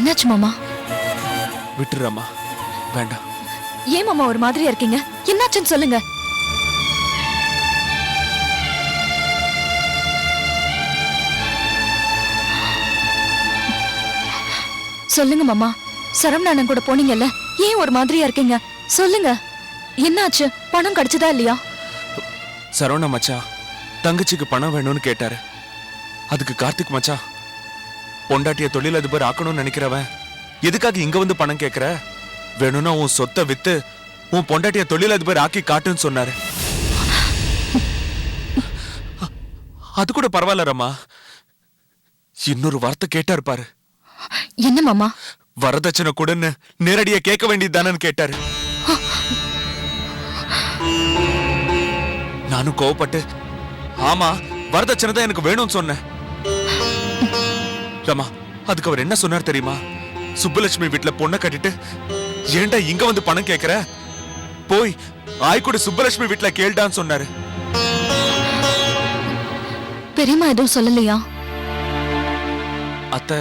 என்னாச்சு மாமா? விட்டுறம்மா, வேண்டாம். ஏன் மாமா ஒரு மாதிரியா இருக்கீங்க? என்னாச்சுன்னு சொல்லுங்க. சொல்லுங்க மாமா. சரவணன் கூட போனீங்கல்ல, ஏன் ஒரு மாதிரியா இருக்கீங்க? சொல்லுங்க, என்னாச்சு? பணம் கிடைச்சதா இல்லையா? சரவண மச்சான் தங்கச்சிக்கு பணம் வேணும்னு கேட்டாரு. அதுக்கு கார்த்திக் மச்சான், பொண்டாட்டிய தொழிலதிபர் ஆக்கணும்னு நினைக்கிறவன் எதுக்காக இங்க வந்து பணம் கேட்கிற? வேணும்னா உன் சொத்தை வித்து உன் பொண்டாட்டிய தொழிலதிபர் ஆக்கி காட்டுன்னு சொன்னாரு. அது கூட பரவாயில்ல ரம்மா, இன்னொரு வார்த்தை கேட்டாரு பாரு. என்ன மாமா? வரதட்சணை கூடன்னு நேரடியா கேட்க வேண்டியதுதானு கேட்டாரு. நானும் கோவப்பட்டு ஆமா வரதட்சணை தான் எனக்கு வேணும்னு சொன்னேன். ரமா, அதுக்கு அவர் என்ன சொன்னார் தெரியுமா? சுப்புலட்சுமி வீட்டுல பொண்ணை கட்டிட்டு ஏன்டா இங்க வந்து பணம் கேக்குற, போய் ஆய்கூட சுப்புலட்சுமி வீட்டுல கேள்டான்னு சொன்னாரு. பெரியம்மா எதுவும் சொல்லலையா? அத்தை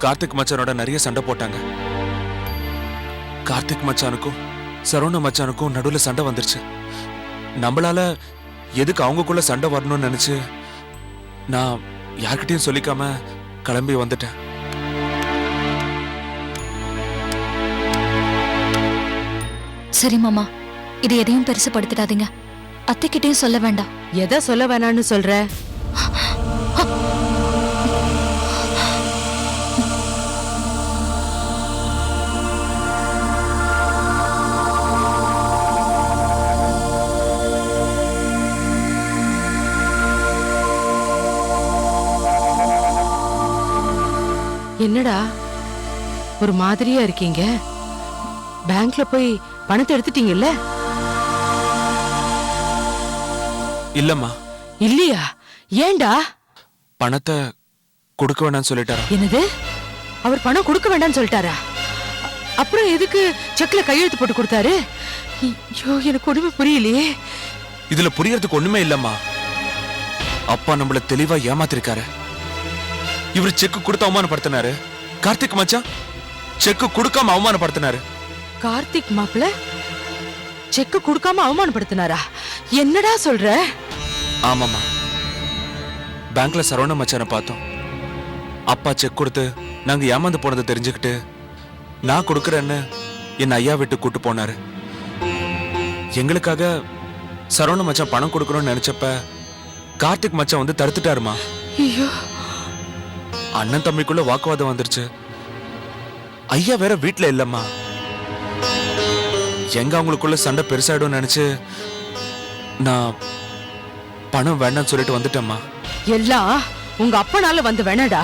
கார்த்திக் மச்சானோட நிறைய சண்டை போட்டாங்க. கார்த்திக் மச்சானுக்கும் சரவண மச்சானுக்கும் நடுவுல சண்டை வந்துருச்சு. நம்மளால எதுக்கு அவங்களுக்குள்ள சண்டை வரணும்னு நினைச்சு நான் யார்கிட்டயும் சொல்லிக்காம கிளம்பி வந்துட்டேன். சரி மாமா, இது எதையும் பெருசுபடுத்திடாதீங்க. அத்தைக்கிட்டையும் சொல்ல வேண்டாம். எதை சொல்ல வேணான்னு சொல்ற? என்னடா ஒரு மாதிரியா இருக்கீங்க? பேங்க்ல போய் பணத்தை எடுத்துட்டீங்கல்ல? இல்லம்மா. இல்லையா? ஏண்டா? பணத்தை கொடுக்க வேண்டாம்னு சொல்லிட்டாரா? என்னது? அவர் பணம் கொடுக்க வேண்டாம்னு சொல்லிட்டாரா? அப்புறம் எதுக்கு செக்ல கையெழுத்து போட்டு கொடுத்தாரு? ஐயோ, எனக்கு ஒண்ணுமே புரியலையே. இதுல புரியறதுக்கு ஒண்ணுமே இல்லம்மா. அப்பா நம்மள தெளிவா ஏமாத்திருக்காரு. இவர் செக் கொடுத்து அவமானப்படுத்தினாரு. கார்த்திக் மச்சான் செக் கொடுக்காம அவமானப்படுத்தினாரு. கார்த்திக் மாப்பிள்ள செக் கொடுக்காம அவமானப்படுத்தினாரா? என்னடா சொல்ற? ஆமாமா, பேங்க்ல சரவண மச்சானை பார்த்தோம். அப்பா செக் கொடுத்து நாங்க ஏமாந்து போனதை தெரிஞ்சுக்கிட்டு நான் கொடுக்கறேன்னு என் ஐயா விட்டு கூட்டு போனாரு. எங்களுக்காக சரவண மச்சான் பணம் கொடுக்கணும்னு நினைச்சப்ப கார்த்திக் மச்சான் வந்து தடுத்துட்டாருமா. ஐயோ, அண்ணன் தம்பிக்குள்ள வாக்குவாதம் வந்துருச்சு. ஐயா வேற வீட்டுல இல்லம்மா. எங்க அவங்களுக்குள்ள சண்டை பெருசாயிடும் நினைச்சு நான் பணம் வேண்டாம்னு சொல்லிட்டு வந்துட்டேம்மா. எல்லாம் உங்க அப்பனால வந்து வேணாடா.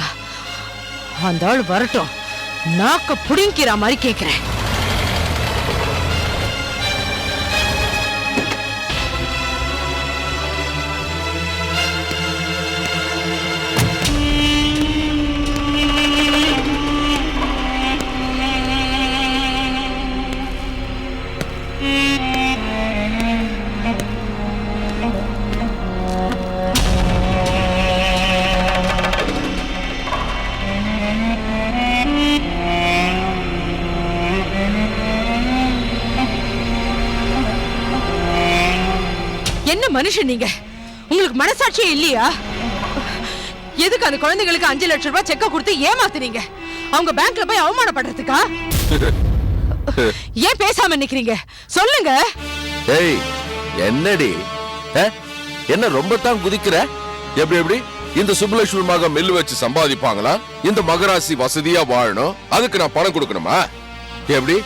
அந்த ஆள் வரட்டும், நாக்க புடிங்கிற மாதிரி கேக்குறேன். என்ன மனுஷன் நீங்க? உங்களுக்கு மனசாட்சியே இல்லையா? எதுக்கு அந்த குழந்தைகளுக்கு 5 லட்சம் ரூபாய் செக்க கொடுத்து ஏமாத்துறீங்க? அவங்க பேங்க்ல போய் அவமானப்படுறதுக்கா? ஏன் பேசாம நிக்கிறீங்க? சொல்லுங்க. ஏய், என்னடி என்ன ரொம்ப தான் குதிக்கிற? எப்படி இந்த சுப்புலட்சுமி மகன் மில்லு வச்சு சம்பாதிப்பாங்களா? இந்த மகராசி வசதியா வாழணும், அதுக்கு நான் பணம் கொடுக்கணுமா? எப்படி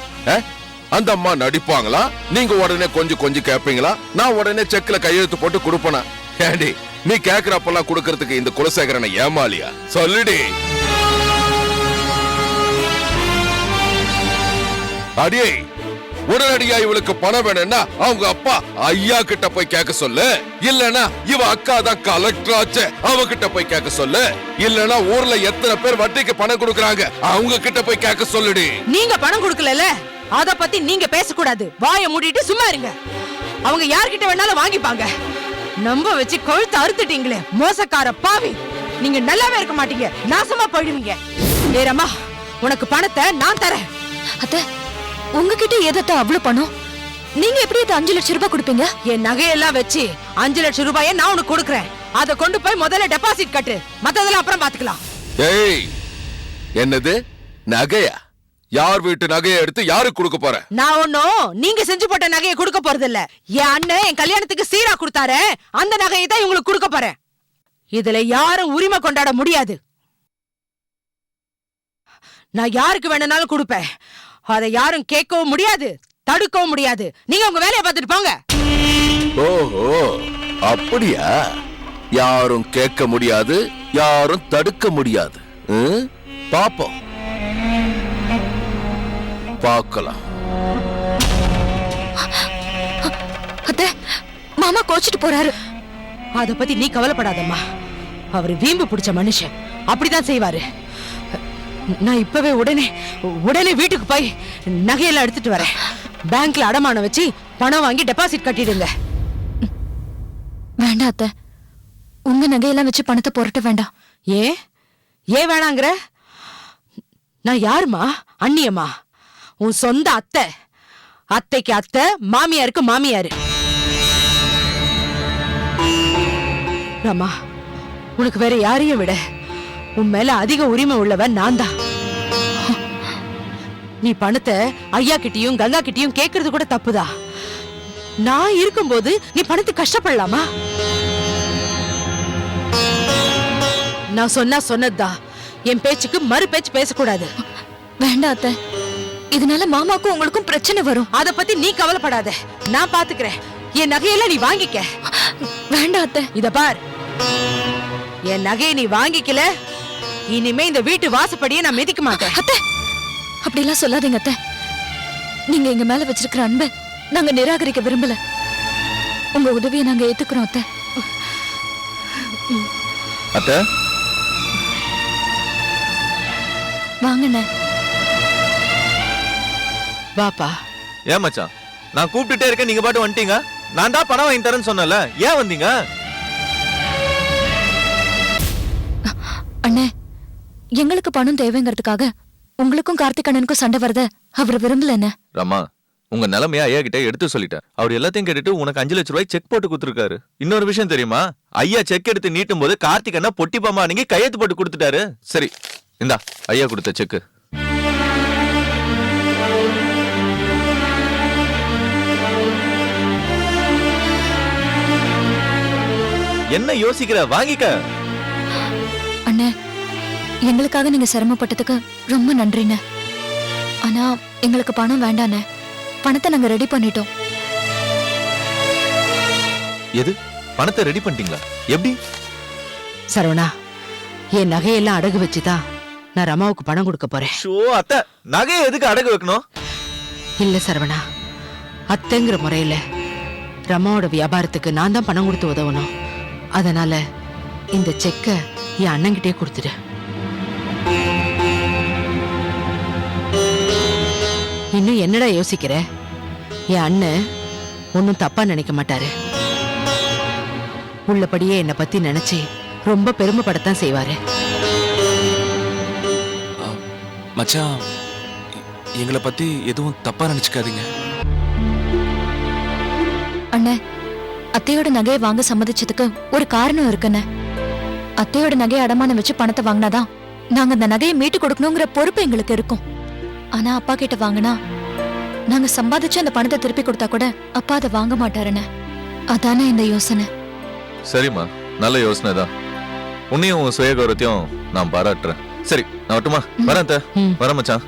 அந்த அம்மா நடிப்பாங்களா? நீங்க உடனே கொஞ்சம் கேட்பீங்களா? நான் உடனே செக்ல கையெழுத்து போட்டு கொடுப்பேனா? ஏண்டி, நீ கேக்குறப்பெல்லாம் கொடுக்கறதுக்கு இந்த குலசேகரனை ஏமாலியா? சொல்லுடி. அடியே, உடனடியா இவளுக்கு பணம் வேணும்னா அவங்க அப்பா ஐயா கிட்ட போய் கேட்க சொல்லு. இல்லனா இவ அக்கா தான் கலெக்டர் ஆச்சு, அவகிட்ட போய் கேட்க சொல்லு. இல்லனா ஊர்ல எத்தனை பேர் வட்டிக்கு பணம் கொடுக்கறாங்க, அவங்க கிட்ட போய் கேட்க சொல்லுடி. நீங்க பணம் கொடுக்கல, அத பத்தி நீங்க பேசக்கூடாது. வாயை மூடிட்டு சும்மா இருங்க. அவங்க யார்கிட்ட வேணாலும் வாங்கிப்பாங்க. நம்ப வச்சு கொழுத்து அறுத்துட்டீங்களே மோசக்கார பாவி. நீங்க நல்லாவே இருக்க மாட்டீங்க, நாசமா போயிடுவீங்க. ஏரம்மா, உனக்கு பணத்தை நான் தரேன். அத்தை உங்ககிட்ட எதத்த அவ்வளவு பணம்? நீங்க எப்படி அது 5 லட்சம் ரூபாய் கொடுப்பீங்க? என் நகையெல்லாம் வச்சு 5 லட்சம் ரூபாயை நான் உனக்கு கொடுக்கறேன். அதை கொண்டு போய் முதல்ல டெபாசிட் கட்டு, மத்ததெல்லாம் அப்புறம் பாத்துக்கலாம். ஏய், என்னது நகையா? யார் வீட்டு நகையை எடுத்து யாருக்கு கொடுக்க போற? நான் ஒன்னும் நீங்க செஞ்சு போட்ட நகையை கொடுக்க போறது இல்ல. என் அண்ணன் என் கல்யாணத்துக்கு சீரா கொடுத்தாரு, அந்த நகையை தான் இவங்களுக்கு கொடுக்க போறேன். இதுல யாரும் உரிமை கொண்டாட முடியாது. நான் யாருக்கு வேணும்னாலும் கொடுப்பேன். அதை யாரும் கேட்கவும் முடியாது, தடுக்கவும் முடியாது. நீங்க உங்க வேலையை பார்த்துட்டு போங்க. ஓஹோ, அப்படியா? யாரும் கேட்க முடியாது, யாரும் தடுக்க முடியாது. பாப்போம், பார்க்கலாம். அத்தை மாமா கோச்சிட்டு போறாரு. அத பத்தி நீ கவலைப்படாதம்மா. அவரு வீம்பு பிடிச்ச மனுஷன், அப்படிதான் செய்வாரு. நான் இப்பவே உடனே வீட்டுக்கு போய் நகையெல்லாம் எடுத்துட்டு வரேன். பேங்க்ல அடமானம் வச்சு பணம் வாங்கி டெபாசிட் கட்டிடுங்க. வேண்டாம் அத்தை, உங்க நகையெல்லாம் வச்சு பணத்தை புரட்ட வேண்டாம். ஏன் வேணாங்கிற? நான் யாருமா? அண்ணியம்மா? உன் சொந்த அத்தை. அத்தைக்கு அத்தை, மாமியாருக்கு மாமியாரு. ராமா, உனக்கு வேற யாரையும் விட உன் மேல அதிக உரிமை உள்ளவன் நான் தான். நீ பணத்தை ஐயா கிட்டயும் கங்கா கிட்டயும் கேக்குறது கூட தப்புதா. நான் இருக்கும்போது நீ பணத்தை கஷ்டப்படலாமா? நான் சொன்னதுதான். என் பேச்சுக்கு மறு பேச்சு பேசக்கூடாது. வேண்டாம் அத்தை, இதனால மாமாக்கும் உங்களுக்கும் பிரச்சனை வரும். அத பத்தி நீ கவலைப்படாத, நான் பாத்துக்கிறேன். என் நகையெல்லாம் நீ வாங்கிக்க. வேண்டாம் அத்தை. இத பார், என் நகையை நீ வாங்கிக்கல, இனிமே இந்த வீட்டு வாசப்படியே நான் மிதிக்க மாட்டேன். அத்தை அப்படிலாம் சொல்லாதீங்க அத்தை. நீங்க எங்க மேல வச்சிருக்கிற அன்பை நாங்க நிராகரிக்க விரும்பல. உங்க உதவியை நாங்க ஏத்துக்கிறோம் அத்தை. அத்தை வாங்கண்ணே. வாப்பா. ஏன் மச்சான், நான் கூப்பிட்டுட்டே இருக்கேன், நீங்க பாட்டு வந்துட்டீங்க. நான் தான் பணம் வாங்கி தரேன்னு சொன்னல, ஏன் வந்தீங்க? அண்ணே, எங்களுக்கு பணம் தேவைங்கிறதுக்காக உங்களுக்கும் கார்த்திக் அண்ணனுக்கும் சண்டை வருத அவர் விரும்பல. என்ன ரமா, உங்க நிலைமையா ஐயா கிட்ட எடுத்து சொல்லிட்டேன். அவர் எல்லாத்தையும் கேட்டுட்டு உனக்கு 5 லட்சம் ரூபாய் செக் போட்டு கொடுத்துருக்காரு. இன்னொரு விஷயம் தெரியுமா? ஐயா செக் எடுத்து நீட்டும் போது கார்த்திக் அண்ணா பொட்டி பாமா நீங்க கையெழுத்து போட்டு கொடுத்துட்டாரு. சரி, இந்தா ஐயா கொடுத்த செக்கு. என்ன யோசிக்கிற? வாங்கிக்க. அண்ணே, எங்களுக்காக நீங்க சிரமப்பட்டதுக்கு ரொம்ப நன்றிண்ணே. ஆனா எங்களுக்கு பணம் வேண்டாண்ணே. பணத்தை நாங்க ரெடி பண்ணிட்டோம். எது? பணத்தை ரெடி பண்ணிட்டீங்களா? எப்படி? சரவணா, என் நகையெல்லாம் அடகு வச்சுதான் நான் ரமாவுக்கு பணம் கொடுக்க போறேன். ஷோ அத்தை, நகையை எதுக்கு அடகு வைக்கணும்? இல்ல சரவணா, அத்தைங்கிற முறையில ரமாவோட வியாபாரத்துக்கு நான் தான் பணம் கொடுத்து உதவணும். அதனால இந்த செக்க என் அண்ணன்கிட்டே கொடுத்துடு. இன்னும் என்னடா யோசிக்கிற? என் அண்ணன் ஒன்னும் தப்பா நினைக்க மாட்டாரு. உள்ளபடியே என்னை பத்தி நினைச்சு ரொம்ப பெருமைப்படத்தான் செய்வாரு. மச்சான், எங்களை பத்தி எதுவும் தப்பா நினைச்சுக்காதீங்க. அண்ணே, அத்தையோட நகையை வாங்க சம்மதிச்சதுக்கு ஒரு காரணம் இருக்குண்ணே. அத்தையோட நகையை அடமானம் வச்சு பணத்தை வாங்கினாதான் நாங்க அந்த நகையை மீட்டு கொடுக்கணுங்கிற பொறுப்பு எங்களுக்கு இருக்கும். ஆனா அப்பா கிட்ட வாங்கினா நாங்க சம்பாதிச்சு அந்த பணத்தை திருப்பி கொடுத்தா கூட அப்பா அதை வாங்க மாட்டாருண்ணே. அதானே இந்த யோசனை. சரிம்மா, நல்ல யோசனை தான். உன்னையும் உன் சுய கௌரவத்தையும் நான் பாராட்டுறேன். சரி, நான் வரட்டுமா? வரேன் அத்தை. வரேன் மச்சான்.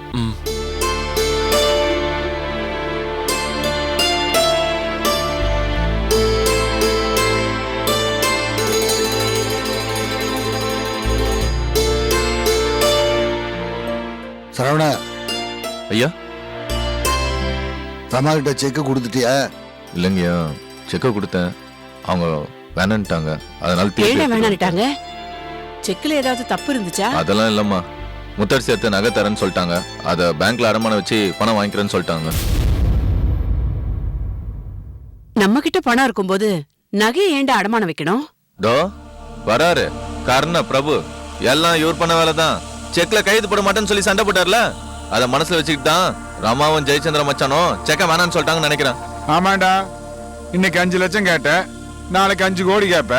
சரவணா, ஐயா. ரமா கிட்ட செக் கொடுத்துட்டியா? இல்லைங்கய்யா, செக்க கொடுத்தேன், அவங்க வேணான்ட்டாங்க. அதனால திருப்பி வேணான்ட்டாங்க. செக்ல ஏதாவது தப்பு இருந்துச்சா? அதெல்லாம் இல்லம்மா, முத்தர் சேர்த்து நகை தரேன்னு சொல்லிட்டாங்க. அதை பேங்க்ல அடமானம் வச்சு பணம் வாங்கிக்கிறேன்னு சொல்லிட்டாங்க. நம்ம கிட்ட பணம் இருக்கும்போது நகையை ஏண்டா அடமானம் வைக்கணும்? தோ வராரு கர்ண பிரபு, எல்லாம் இவர் பண்ண வேலைதான். செக்ல கையெழுத்து போட மாட்டேன்னு சொல்லி சண்டை போட்டார்ல, அத மனசுல வச்சுக்கிட்டு தான் ரமாவும் ஜெயச்சந்திர மச்சானும் செக்க வேணான்னு சொல்லிட்டாங்கன்னு நினைக்கிறேன். ஆமாண்டா, இன்னைக்கு 5 லட்சம் கேட்ட, நாளைக்கு 5 கோடி கேப்ப.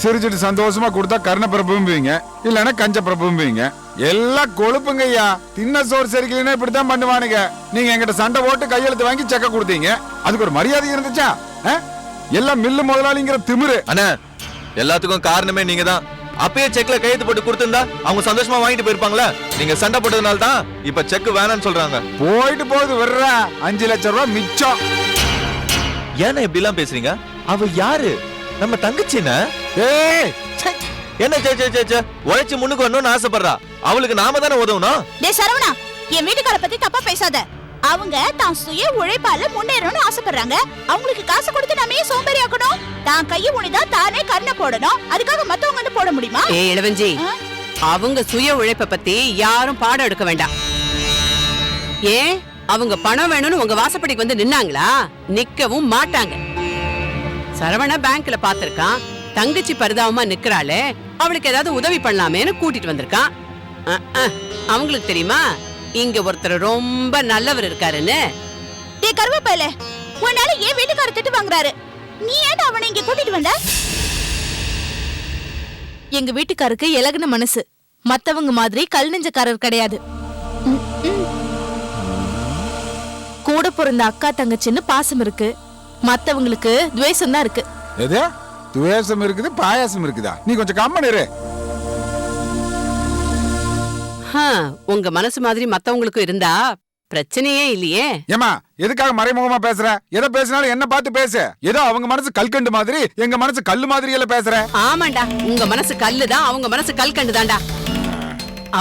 சிரிச்சிட்டு சந்தோஷமா கொடுத்தா கர்ண பிரபும்பீங்க, இல்லன்னா கஞ்ச பிரபும்பீங்க. எல்லாம் கொழுப்புங்க ஐயா. தின்ன சோறு சரிக்கலைன்னா இப்படித்தான் பண்ணுவானுங்க. நீங்க எங்கிட்ட சண்டை போட்டு கையெழுத்து வாங்கி செக்க கொடுத்தீங்க, அதுக்கு ஒரு மரியாதை இருந்துச்சா? எல்லாம் மில்லு முதலாளிங்கிற திமிரு. அண்ணா, எல்லாத்துக்கும் காரணமே நீங்க தான். அப்பயே செக்ல கையெழுத்து போட்டு கொடுத்திருந்தா அவங்க சந்தோஷமா வாங்கிட்டு போயிருப்பாங்களா? நீங்க சண்டை போட்டதுனால தான் இப்ப செக் வேணான்னு சொல்றாங்க. போயிட்டு போகுது வர்ற 5 லட்சம் ரூபாய் மிச்சம். ஏன்னா இப்படி எல்லாம் பேசுறீங்க? அவ யாரு? நம்ம தங்கச்சினா? ஏய், என்ன உழைச்சு முன்னுக்கு வரணும்னு ஆசைப்படுறா, அவளுக்கு நாம தானே உதவணும். டேய் சரவணா, என் வீட்டுக்கார பத்தி தப்பா பேசாத. அவங்க தான் சுய உழைப்பால முன்னேறணும்னு ஆசைப்படுறாங்க. அவங்களுக்கு காசு கொடுத்து நாம ஏன் சோம்பேறி ஆக்கணும்? தான் கையை உனிதா தானே கண்ணை போடணும். அதுக்காக மத்தவங்க வந்து போட முடியுமா? ஏய் இளவஞ்சி, அவங்க சுய உழைப்ப பத்தி யாரும் பாடம் எடுக்க வேண்டாம். ஏன் அவங்க பணம் வேணும்னு உங்க வாசப்படிக்கு வந்து நின்னாங்களா? நிக்கவும் மாட்டாங்க. சரவணா பேங்க்ல பாத்திருக்கான், தங்கச்சி பரிதாபமா நிக்கிறாளே, அவளுக்கு ஏதாவது உதவி பண்ணலாமேன்னு கூட்டிட்டு வந்திருக்கான். அவங்களுக்கு தெரியுமா இங்க ஒருத்தர் ரொம்ப நல்லவர் இருக்காருன்னு? டேய் கருவேப்பிலை, உன்னால ஏன் வீட்டுக்கார திட்டு வாங்குறாரு? நீ ஏன் அவனை இங்க கூட்டிட்டு வந்த? எங்க வீட்டுக்காருக்கு இலகுன மனசு, மத்தவங்க மாதிரி கல் நெஞ்சக்காரர் கிடையாது. கூட பிறந்த அக்கா தங்கச்சின்னு பாசம் இருக்கு, மத்தவங்களுக்கு துவேஷம் தான் இருக்கு. எது துவேஷம் இருக்குது, பாயாசம் இருக்குதா? நீ கொஞ்சம் கம்மன் இரு. உங்க மனசு மாதிரி மத்தவங்களுக்கும் இருந்தா பிரச்சனையே இல்லையே. ஏமா எதுக்காக மறைமுகமா பேசுற? எதை பேசினாலும் என்ன பார்த்து பேசு. ஏதோ அவங்க மனசு கல்கண்டு மாதிரி, எங்க மனசு கல்லு மாதிரி எல்லாம் பேசுற. ஆமாண்டா, உங்க மனசு கல்லுதான், அவங்க மனசு கல்கண்டு தான்டா.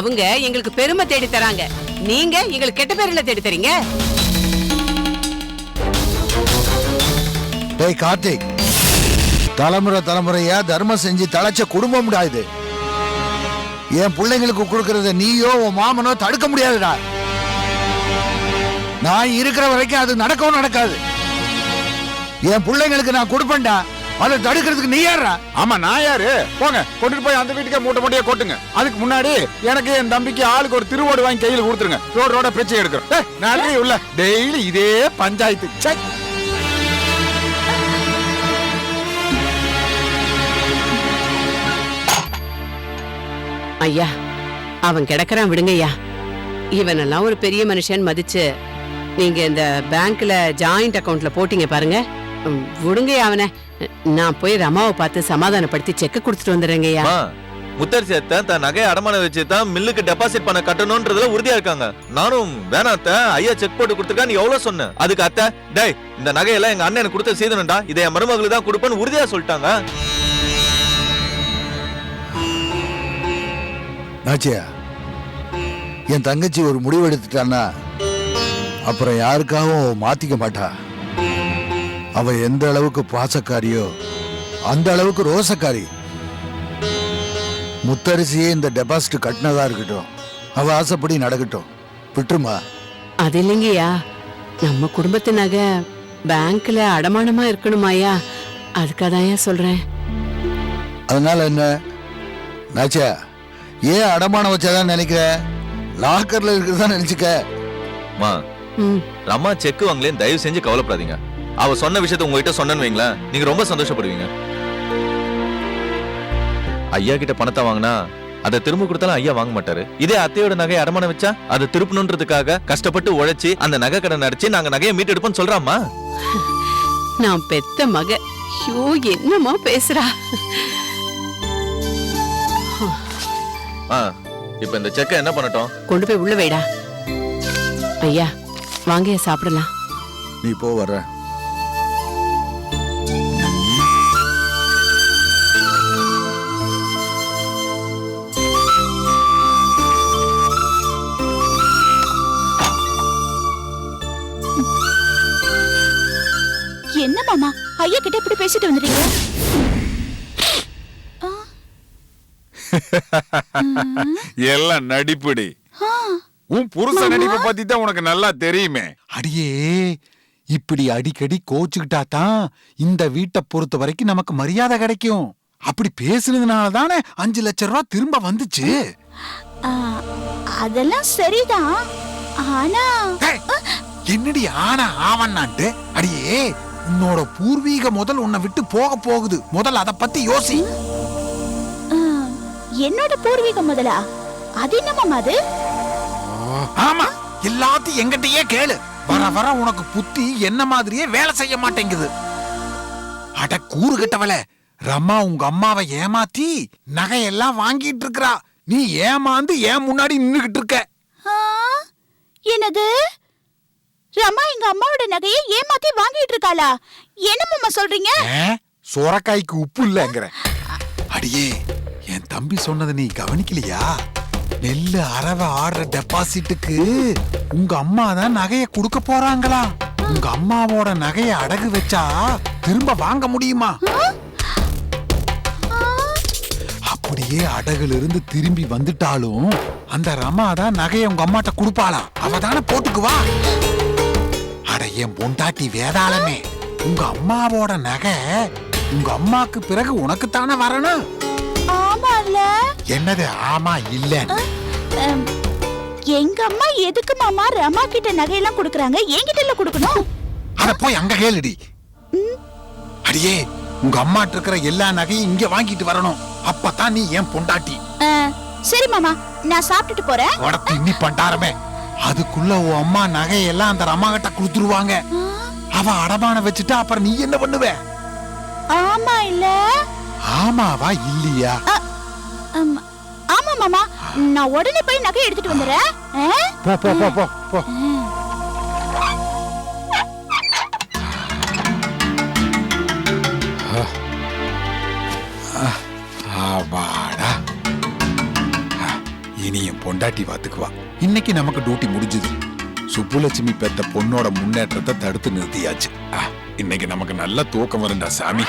அவங்க எங்களுக்கு பெருமை தேடி தராங்க, நீங்க எங்களுக்கு கெட்ட பேர்ல தேடி தரீங்க. டேய் கார்த்திக், தலைமுறை தலைமுறையா தர்மம் செஞ்சு தழைச்ச குடும்பம் முடியாது. என் பிள்ளைங்களுக்கு கொடுக்கறத நீயோ உன் மாமனோ தடுக்க முடியாதுடா. நான் இருக்கிற வரைக்கும் அது நடக்கவும் நடக்காது. என் பிள்ளைங்களுக்கு நான் கொடுப்பேன்டா, அதை தடுக்கிறதுக்கு நீ யாரா? ஆமா நான் யாரு? போங்க, கொண்டுட்டு போய் அந்த வீட்டுக்கே மூட்டை மூட்டையா கொட்டுங்க. அதுக்கு முன்னாடி எனக்கு என் தம்பிக்கு ஆளுக்கு ஒரு திருவோடு வாங்கி கையில் கொடுத்துருங்க. ரோட பிரச்சனை எடுக்கிறோம். நாளே உள்ள டெய்லி இதே பஞ்சாயத்து. ஐயா, அவன் கிடக்குறான், விடுங்க ஐயா. இவனெல்லாம் ஒரு பெரிய மனுஷன் மதிச்சு நீங்க இந்த பேங்க்ல ஜாயிண்ட் அக்கவுண்ட்ல போட்டீங்க பாருங்க. விடுங்க அவனை. நான் போய் ரமாவை பார்த்து சமாதானப்படுத்தி செக் கொடுத்துட்டு வந்துடுறேங்கய்யா. முத்தரசி அத்தை தன் நகையை அடமானம் வச்சு தான் மில்லுக்கு டெபாசிட் பண்ண கட்டணும்ன்றதுல உறுதியா இருக்காங்க. நானும் வேணாத்த ஐயா செக் போட்டு கொடுத்துருக்கா, நீ எவ்வளவு சொன்ன? அதுக்கு அத்தை, டேய் இந்த நகையெல்லாம் எங்க அண்ணன் கொடுத்த சீதனண்டா, இதை என் மருமகளுக்கு தான் கொடுப்பேன்னு உறுதியா சொல்லிட்டாங்க. நாச்சியா, என் தங்கச்சி ஒரு முடிவு எடுத்துட்டான்னா அப்புறம் யாருக்காகவும் மாத்திக்க மாட்டா. அவ எந்த அளவுக்கு பாசக்காரியோ அந்த அளவுக்கு ரோசக்காரி. முத்தரிசியே இந்த டெபாசிட் கட்டினதா இருக்கட்டும், அவ ஆசைப்படி நடக்கட்டும், விட்டுருமா. அது இல்லைங்கய்யா, நம்ம குடும்பத்து நகை பேங்க்ல அடமானமா இருக்கணுமாயா, அதுக்காதான் சொல்றேன். அதனால என்ன நாச்சியா, ஏன் அடமானம் வச்சாதான் நினைக்கிற? லாக்கர்ல இருக்கிறதா நினைச்சுக்க. ரமா செக் வாங்கலேன்னு தயவு செஞ்சு கவலைப்படாதீங்க. அவ சொன்ன விஷயத்த உங்ககிட்ட சொன்னேன்னு வைங்களேன், நீங்க ரொம்ப சந்தோஷப்படுவீங்க. ஐயா கிட்ட பணத்தை வாங்கினா அதை திரும்ப கொடுத்தாலும் ஐயா வாங்க மாட்டாரு. இதே அத்தையோட நகையை அடமானம் வச்சா அதை திருப்பணுன்றதுக்காக கஷ்டப்பட்டு உழைச்சி அந்த நகை கடன் அடிச்சு நாங்க நகையை மீட்டெடுப்போம்னு சொல்றாமா. நான் பெத்த மக. ஐயோ என்னமா பேசுறா. இப்ப இந்த செக்கை என்ன பண்ணட்டும்? கொண்டு போய் உள்ள வைடா. ஐயா வாங்க சாப்பிடலாம். நீ போ, வர்ற. என்ன மாமா, ஐயா கிட்ட இப்படி பேசிட்டு வந்துட்டீங்க? எல்லாம் நடிப்புடி. உன் புருஷ நடிப்பை பத்தி தான் உனக்கு நல்லா தெரியுமே. அடியே, இப்படி அடிக்கடி கோச்சுக்கிட்டா தான் இந்த வீட்டை பொறுத்த வரைக்கும் நமக்கு மரியாதை கிடைக்கும். அப்படி பேசுனதுனால தானே 5 லட்சம் ரூபாய் திரும்ப வந்துச்சு. ஆ, அதெல்லாம் சரிதான். ஆனா ஏய், என்னடி ஆனா ஆவன்னான்ட்டு அடியே உன்னோட பூர்வீக முதல் உன்னை விட்டு போக போகுது. முதல்ல அத பத்தி யோசி. என்னோட பூர்வீகம் முதலா? அது என்ன மாமா அது? ஆமா, எல்லாத்தையும் எங்கிட்டயே கேளு. வர வர உனக்கு புத்தி என்ன மாதிரியே வேலை செய்ய மாட்டேங்குது. அட கூறு கெட்டவள, ரம்மா உங்க அம்மாவை ஏமாத்தி நகையெல்லாம் வாங்கிட்டு இருக்கறா. நீ ஏமாந்து ஏன் முன்னாடி நின்னுகிட்டு இருக்க? ஆ, என்னது? ரமா எங்க அம்மாவோட நகையை ஏமாத்தி வாங்கிட்டு இருக்காளா? என்ன மாமா சொல்றீங்க? சோரக்காய்க்கு உப்பு இல்லங்கிற. அடியே, என் தம்பி சொன்னதை நீ கவனிக்கலையா? நெல்லு அரவை ஆடுற டெபாசிட்டுக்கு உங்க அம்மா தான் நகைய கொடுக்க போறாங்களா? உங்க அம்மாவோட நகைய அடகு வச்சா திரும்ப வாங்க முடியுமா? அப்படியே அடகுல இருந்து திரும்பி வந்துட்டாலும் அந்த ரமா தான் நகைய உங்க அம்மாட்ட கொடுப்பாளா? அவ தானே போட்டுக்குவா. அட என் பொண்டாட்டி வேதாளமே, உங்க அம்மாவோட நகை உங்க அம்மாக்கு பிறகு உனக்குத்தானே வரணும். ஆமால. என்னது ஆமா இல்ல? எங்க அம்மா எதுக்கு மாமா ரமா கிட்ட நகையெல்லாம் கொடுக்கறாங்க? என்கிட்ட இல்ல கொடுக்கணும். அத போய் அங்க கேளுடி. அடியே, உங்க அம்மாட்ட இருக்கிற எல்லா நகையும் இங்க வாங்கிட்டு வரணும். அப்பதான் நீ என் பொண்டாட்டி. சரி மாமா, நான் சாப்பிட்டுட்டு போறேன். உடத்து இன்னி பண்டாரமே, அதுக்குள்ள உன் அம்மா நகையெல்லாம் அந்த ரமா கிட்ட கொடுத்துருவாங்க. அவ அடமான வச்சுட்டா அப்புறம் நீ என்ன பண்ணுவ? ஆமா இல்ல? ஆமாவா இல்லையா? ஆமா மாமா, நான் உடனே போய் நகை எடுத்துட்டு வந்துறேன். போ போ போ போ போ. ஆபாடா, இனி என் பொண்டாட்டி பாத்துக்குவா. இன்னைக்கு நமக்கு டியூட்டி முடிஞ்சது. சுப்புலட்சுமி பெத்த பொண்ணோட முன்னேற்றத்தை தடுத்து நிறுத்தியாச்சு. இன்னைக்கு நமக்கு நல்ல தூக்கம் வரும்டா சாமி.